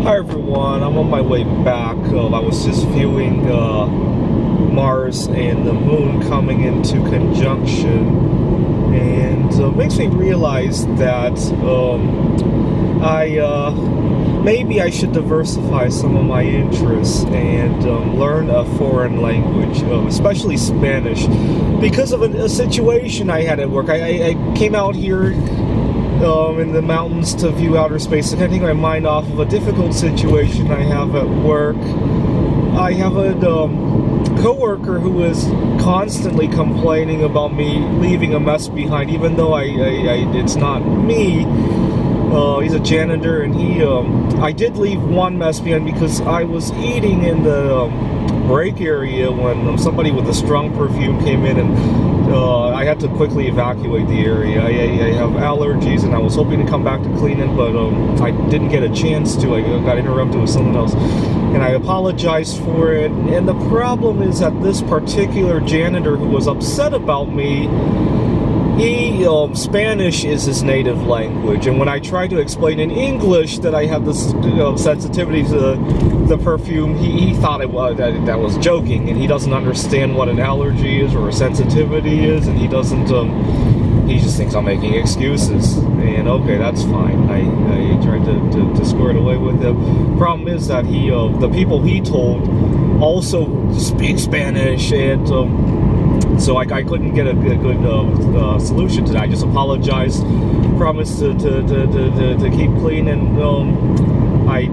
Hi everyone, I'm on my way back. I was just viewing Mars and the Moon coming into conjunction, and it makes me realize that maybe I should diversify some of my interests and learn a foreign language, especially Spanish, because of a situation I had at work. I came out here in the mountains to view outer space and taking my mind off of a difficult situation I have at work. I have a coworker who is constantly complaining about me leaving a mess behind, even though it's not me. He's a janitor, and I did leave one mess behind because I was eating in the break area when somebody with a strong perfume came in, and I had to quickly evacuate the area. I have allergies, and I was hoping to come back to clean it, but I didn't get a chance to. I got interrupted with someone else, and I apologized for it. And the problem is that this particular janitor who was upset about me, Spanish is his native language, and when I tried to explain in English that I have this sensitivity to the perfume, he thought that was joking, and he doesn't understand what an allergy is or a sensitivity is, and he just thinks I'm making excuses. And okay, that's fine. I tried to square it away with him. Problem is that the people he told also speak Spanish, and so I couldn't get a good solution to that. I just apologized, promised to keep clean, and I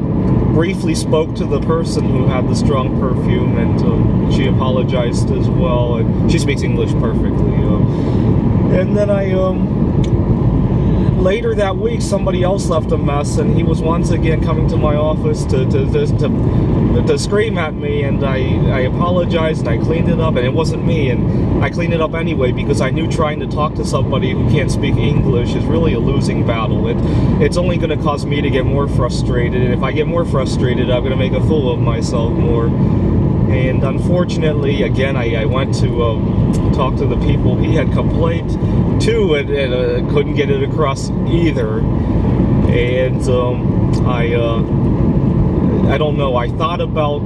briefly spoke to the person who had the strong perfume, and she apologized as well, and she speaks English perfectly. And then later that week, somebody else left a mess, and he was once again coming to my office to scream at me, and I apologized, and I cleaned it up, and it wasn't me, and I cleaned it up anyway because I knew trying to talk to somebody who can't speak English is really a losing battle. It's only going to cause me to get more frustrated, and if I get more frustrated, I'm going to make a fool of myself more. And unfortunately, again, I went to talk to the people he had complained to, and couldn't get it across either. And I don't know, I thought about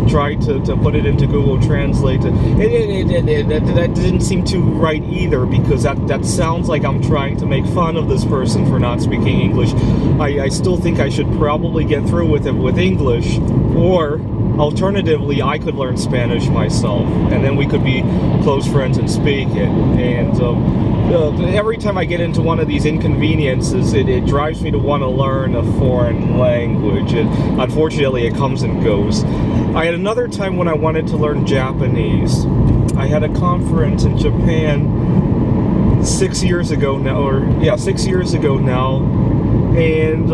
trying to put it into Google Translate. That didn't seem too right either, because that sounds like I'm trying to make fun of this person for not speaking English. I still think I should probably get through with it with English, or alternatively, I could learn Spanish myself, and then we could be close friends and speak it. And every time I get into one of these inconveniences, it drives me to want to learn a foreign language, and unfortunately it comes and goes. I had another time when I wanted to learn Japanese. I had a conference in Japan 6 years ago now, 6 years ago now. And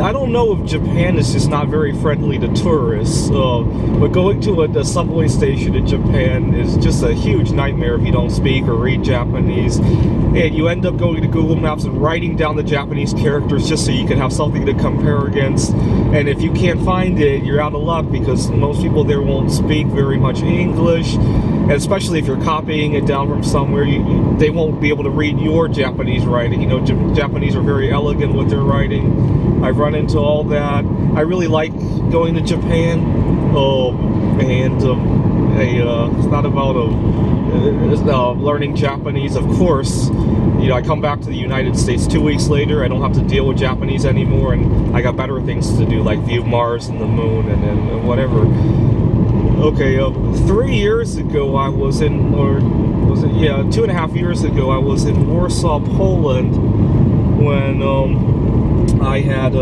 I don't know if Japan is just not very friendly to tourists, but going to a subway station in Japan is just a huge nightmare if you don't speak or read Japanese. And you end up going to Google Maps and writing down the Japanese characters just so you can have something to compare against. And if you can't find it, you're out of luck, because most people there won't speak very much English. And especially if you're copying it down from somewhere, they won't be able to read your Japanese writing. You know, Japanese are very elegant with their writing. I've run into all that. I really like going to Japan, and it's not about learning Japanese, of course. You know, I come back to the United States 2 weeks later. I don't have to deal with Japanese anymore, and I got better things to do, like view Mars and the Moon and whatever. Okay, 3 years ago I was in, or was it, 2.5 years ago I was in Warsaw, Poland, when I had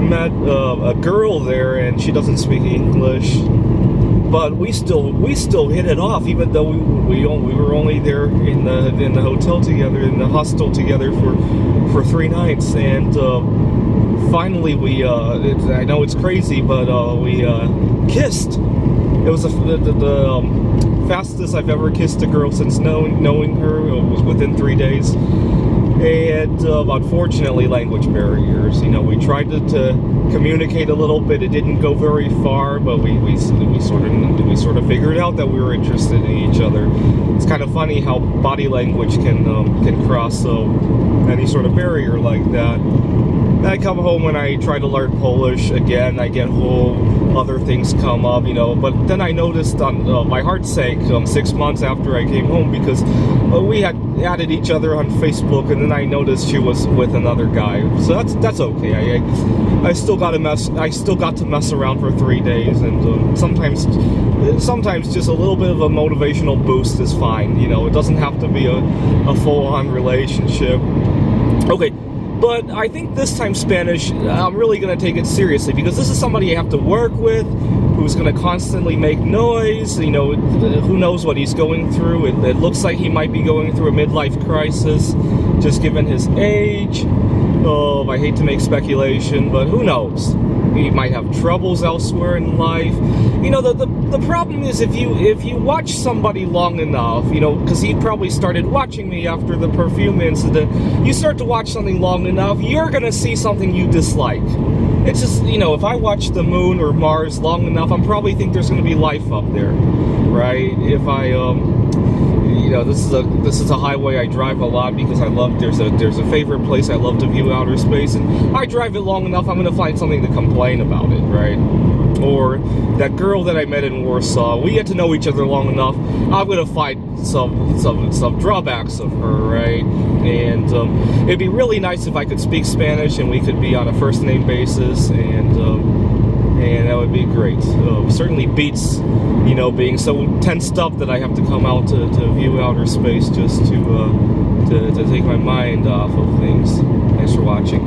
met a girl there, and she doesn't speak English, but we still hit it off, even though we were only there in the hotel together, in the hostel together for 3 nights, and finally I know it's crazy, but we kissed. It was the fastest I've ever kissed a girl since knowing her. It was within 3 days. And unfortunately, language barriers. You know, we tried to communicate a little bit. It didn't go very far, but we sort of figured out that we were interested in each other. It's kind of funny how body language can cross any sort of barrier like that. And I come home and I try to learn Polish again. I get home, other things come up, But then I noticed on my heart sank 6 months after I came home because we had added each other on Facebook, and then I noticed she was with another guy. So that's okay. I still got to mess around for 3 days, and sometimes just a little bit of a motivational boost is fine. It doesn't have to be a full-on relationship. Okay. But I think this time Spanish, I'm really going to take it seriously because this is somebody I have to work with, who's going to constantly make noise. Who knows what he's going through. It looks like he might be going through a midlife crisis, just given his age. Oh, I hate to make speculation, but who knows? He might have troubles elsewhere in life. The problem is if you watch somebody long enough, because he probably started watching me after the perfume incident, you start to watch something long enough, you're going to see something you dislike. It's just, if I watch the moon or Mars long enough, I'm probably think there's going to be life up there, right? If I, this is a highway I drive a lot because I love, there's a favorite place I love to view outer space, and I drive it long enough, I'm going to find something to complain about it, right? Or that girl that I met in Warsaw, we get to know each other long enough, I'm going to find some drawbacks of her, right? And it'd be really nice if I could speak Spanish and we could be on a first name basis, and that would be great. Certainly beats, being so tensed up that I have to come out to view outer space just to take my mind off of things. Thanks for watching.